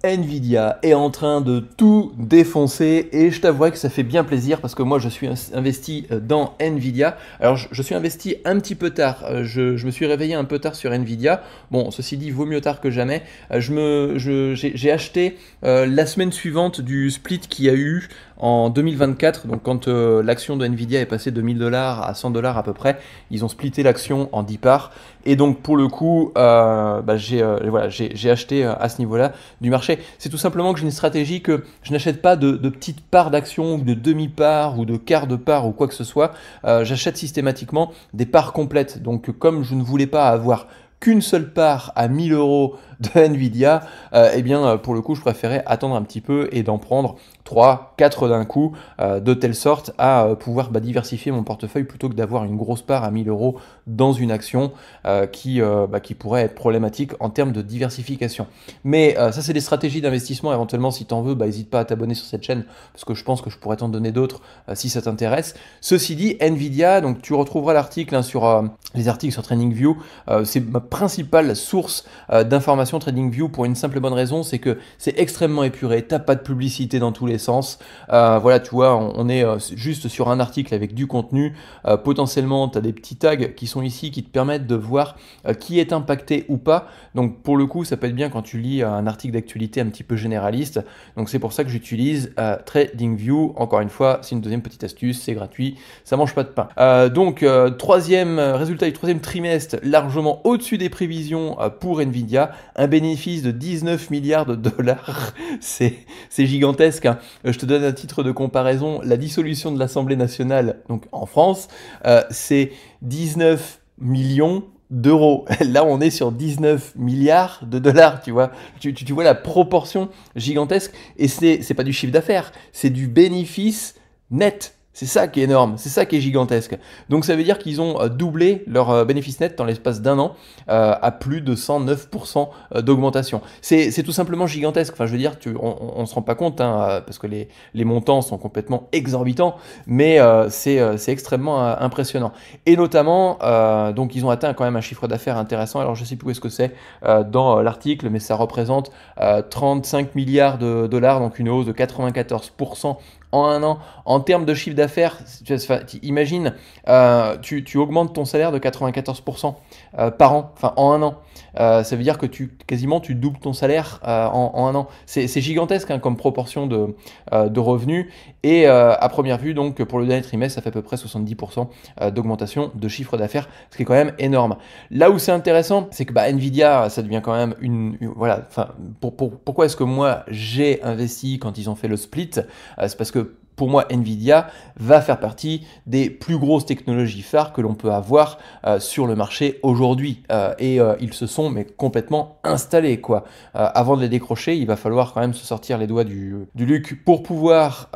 Nvidia est en train de tout défoncer et je t'avouerai que ça fait bien plaisir parce que moi je suis investi dans Nvidia. Alors je suis investi un petit peu tard, je me suis réveillé un peu tard sur Nvidia. Bon, ceci dit, vaut mieux tard que jamais. J'ai acheté la semaine suivante du split qu'il y a eu en 2024, donc quand l'action de Nvidia est passée de 1000 dollars à 100 dollars à peu près, ils ont splitté l'action en 10 parts. Et donc pour le coup, j'ai acheté à ce niveau-là du marché. C'est tout simplement que j'ai une stratégie que je n'achète pas de petites parts d'actions ou de demi-parts ou de quart de part ou quoi que ce soit. J'achète systématiquement des parts complètes. Donc comme je ne voulais pas avoir qu'une seule part à 1000 euros de Nvidia, pour le coup, je préférais attendre un petit peu et d'en prendre 3, 4 d'un coup, de telle sorte à pouvoir diversifier mon portefeuille plutôt que d'avoir une grosse part à 1000 euros dans une action qui pourrait être problématique en termes de diversification. Mais ça, c'est des stratégies d'investissement. Éventuellement, si tu en veux, n'hésite pas à t'abonner sur cette chaîne parce que je pense que je pourrais t'en donner d'autres si ça t'intéresse. Ceci dit, Nvidia, donc tu retrouveras l'article sur les articles sur TradingView. C'est ma principale source d'information TradingView pour une simple et bonne raison, c'est que c'est extrêmement épuré, t'as pas de publicité dans tous les sens. Voilà, tu vois, on est juste sur un article avec du contenu. Potentiellement, tu as des petits tags qui sont ici qui te permettent de voir qui est impacté ou pas. Donc pour le coup, ça peut être bien quand tu lis un article d'actualité un petit peu généraliste. Donc c'est pour ça que j'utilise TradingView. Encore une fois, c'est une deuxième petite astuce, c'est gratuit, ça mange pas de pain. Troisième résultat du troisième trimestre, largement au-dessus des prévisions pour Nvidia, un bénéfice de 19 milliards de dollars. C'est gigantesque, hein. Je te donne un titre de comparaison, la dissolution de l'Assemblée nationale, donc en France, c'est 19 millions d'euros. Là, on est sur 19 milliards de dollars, tu vois. Tu vois la proportion gigantesque, et c'est pas du chiffre d'affaires, c'est du bénéfice net. C'est ça qui est énorme, c'est ça qui est gigantesque. Donc ça veut dire qu'ils ont doublé leur bénéfice net dans l'espace d'un an à plus de 109% d'augmentation. C'est tout simplement gigantesque. Enfin, je veux dire, on se rend pas compte, hein, parce que les montants sont complètement exorbitants, mais c'est extrêmement impressionnant. Et notamment, donc ils ont atteint quand même un chiffre d'affaires intéressant. Alors je sais plus où est-ce que c'est dans l'article, mais ça représente 35 milliards de dollars, donc une hausse de 94% en un an. En termes de chiffre d'affaires, imagine, tu augmentes ton salaire de 94% par an, enfin en un an. Ça veut dire que quasiment tu doubles ton salaire en un an. C'est gigantesque, hein, comme proportion de revenus. Et à première vue, donc pour le dernier trimestre, ça fait à peu près 70% d'augmentation de chiffre d'affaires, ce qui est quand même énorme. Là où c'est intéressant, c'est que Nvidia, ça devient quand même voilà. Enfin, pourquoi est-ce que moi j'ai investi quand ils ont fait le split? C'est parce que pour moi, Nvidia va faire partie des plus grosses technologies phares que l'on peut avoir sur le marché aujourd'hui. Ils se sont complètement installés, quoi. Avant de les décrocher, il va falloir quand même se sortir les doigts du luc pour pouvoir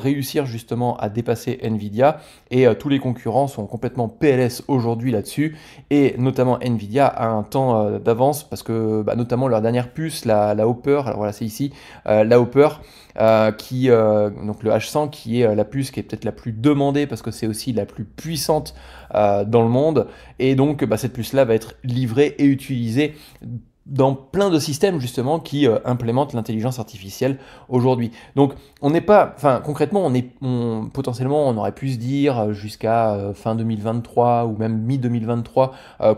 réussir justement à dépasser Nvidia. Et tous les concurrents sont complètement PLS aujourd'hui là-dessus. Et notamment Nvidia a un temps d'avance parce que notamment leur dernière puce, la Hopper, alors voilà, c'est ici, la Hopper, donc le H100 qui est la puce qui est peut-être la plus demandée parce que c'est aussi la plus puissante dans le monde, et donc cette puce là va être livrée et utilisée dans plein de systèmes justement qui implémentent l'intelligence artificielle aujourd'hui. Donc on n'est pas, enfin concrètement, potentiellement on aurait pu se dire jusqu'à fin 2023 ou même mi-2023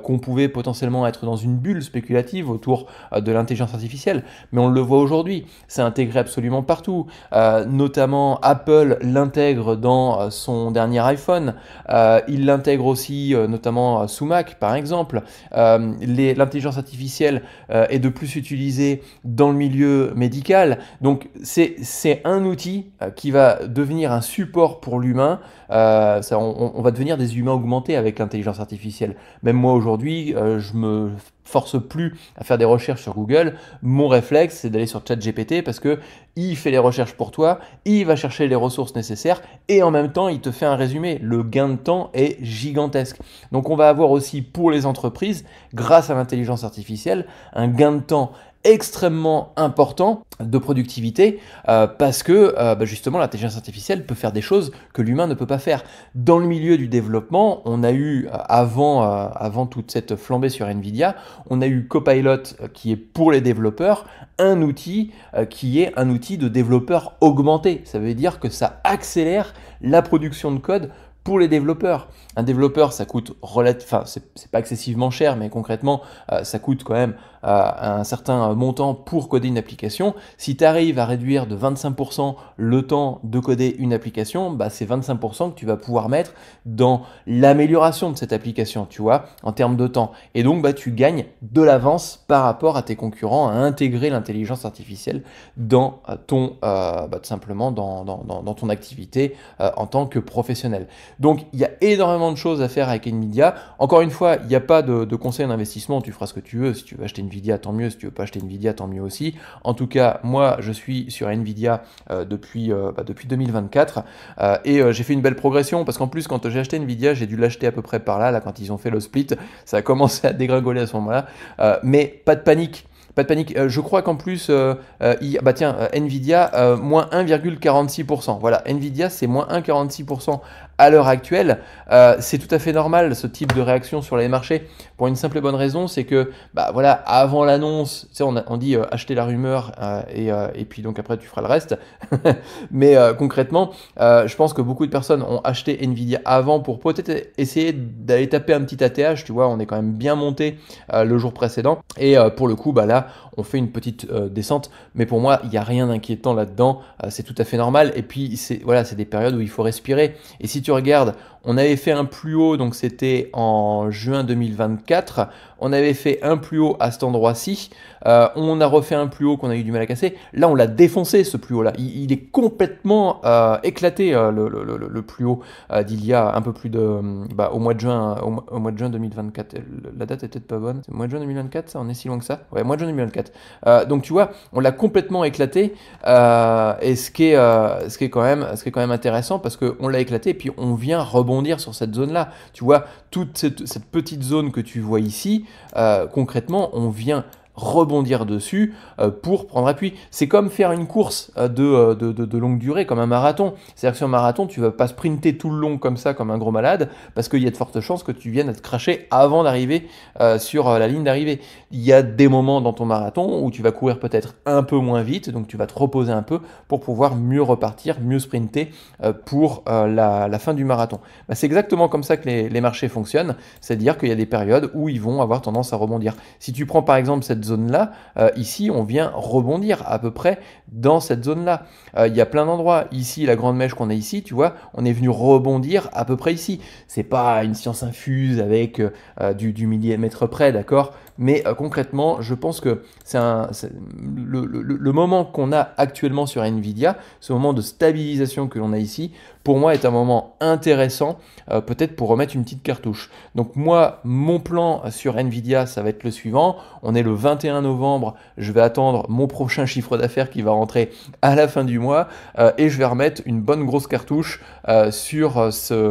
qu'on pouvait potentiellement être dans une bulle spéculative autour de l'intelligence artificielle, mais on le voit aujourd'hui, c'est intégré absolument partout. Notamment Apple l'intègre dans son dernier iPhone, il l'intègre aussi notamment sous Mac par exemple. L'intelligence artificielle est de plus utilisée dans le milieu médical. Donc c'est un outil qui va devenir un support pour l'humain. On va devenir des humains augmentés avec l'intelligence artificielle. Même moi aujourd'hui, je me force plus à faire des recherches sur Google. Mon réflexe, c'est d'aller sur ChatGPT parce que il fait les recherches pour toi, il va chercher les ressources nécessaires et en même temps, il te fait un résumé. Le gain de temps est gigantesque. Donc on va avoir aussi pour les entreprises, grâce à l'intelligence artificielle, un gain de temps extrêmement important de productivité parce que justement l'intelligence artificielle peut faire des choses que l'humain ne peut pas faire. Dans le milieu du développement, on a eu avant toute cette flambée sur Nvidia, on a eu Copilot qui est pour les développeurs un outil qui est un outil de développeur augmenté. Ça veut dire que ça accélère la production de code pour les développeurs. Un développeur, ça coûte enfin, c'est pas excessivement cher, mais concrètement, ça coûte quand même un certain montant pour coder une application. Si tu arrives à réduire de 25% le temps de coder une application, bah, c'est 25% que tu vas pouvoir mettre dans l'amélioration de cette application, tu vois, en termes de temps. Et donc, bah, tu gagnes de l'avance par rapport à tes concurrents à intégrer l'intelligence artificielle dans tout simplement dans ton activité en tant que professionnel. Donc, il y a énormément de choses à faire avec Nvidia. Encore une fois, il n'y a pas de conseil d'investissement. Tu feras ce que tu veux. Si tu veux acheter Nvidia, tant mieux. Si tu veux pas acheter Nvidia, tant mieux aussi. En tout cas, moi, je suis sur Nvidia depuis 2024 j'ai fait une belle progression parce qu'en plus, quand j'ai acheté Nvidia, j'ai dû l'acheter à peu près par là, quand ils ont fait le split. Ça a commencé à dégringoler à ce moment-là. Mais pas de panique. Pas de panique. Je crois qu'en plus, Nvidia, moins 1,46%. Voilà, Nvidia, c'est moins 1,46% à l'heure actuelle. C'est tout à fait normal, ce type de réaction sur les marchés, pour une simple et bonne raison, c'est que, avant l'annonce, tu sais, on dit acheter la rumeur et puis donc après tu feras le reste. Mais concrètement, je pense que beaucoup de personnes ont acheté Nvidia avant pour peut-être essayer d'aller taper un petit ATH. Tu vois, on est quand même bien monté le jour précédent. Et pour le coup, là, on fait une petite descente, mais pour moi, il n'y a rien d'inquiétant là-dedans, c'est tout à fait normal. Et puis, c'est des périodes où il faut respirer. Et si tu regardes, on avait fait un plus haut, donc c'était en juin 2024, on avait fait un plus haut à cet endroit-ci, on a refait un plus haut qu'on a eu du mal à casser. Là, on l'a défoncé, ce plus haut-là. Il est complètement éclaté, le plus haut d'il y a un peu plus de... au mois de juin 2024. La date est peut-être pas bonne. C'est le mois de juin 2024, ça? On est si loin que ça? Ouais, mois de juin 2024. Donc tu vois, on l'a complètement éclaté. Et ce qui est quand même intéressant, parce qu'on l'a éclaté et puis on vient rebondir sur cette zone-là. Tu vois, toute cette petite zone que tu vois ici, concrètement, on vient rebondir dessus pour prendre appui. C'est comme faire une course de longue durée, comme un marathon. C'est-à-dire que sur un marathon, tu vas pas sprinter tout le long comme ça, comme un gros malade, parce qu'il y a de fortes chances que tu viennes à te cracher avant d'arriver sur la ligne d'arrivée. Il y a des moments dans ton marathon où tu vas courir peut-être un peu moins vite, donc tu vas te reposer un peu pour pouvoir mieux repartir, mieux sprinter pour la fin du marathon. C'est exactement comme ça que les marchés fonctionnent, c'est-à-dire qu'il y a des périodes où ils vont avoir tendance à rebondir. Si tu prends par exemple cette zone-là, ici on vient rebondir à peu près dans cette zone-là. Il y a plein d'endroits. Ici, la grande mèche qu'on a ici, tu vois, on est venu rebondir à peu près ici. C'est pas une science infuse avec du millimètre près, d'accord? Mais concrètement, je pense que c'est le moment qu'on a actuellement sur Nvidia, ce moment de stabilisation que l'on a ici, pour moi est un moment intéressant, peut-être pour remettre une petite cartouche. Donc moi, mon plan sur Nvidia, ça va être le suivant. On est le 21 novembre, je vais attendre mon prochain chiffre d'affaires qui va rentrer à la fin du mois et je vais remettre une bonne grosse cartouche sur cette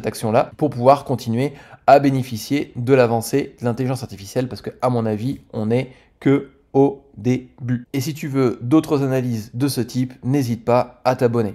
action-là pour pouvoir continuer à bénéficier de l'avancée de l'intelligence artificielle parce que, à mon avis, on n'est que au début. Et si tu veux d'autres analyses de ce type, n'hésite pas à t'abonner.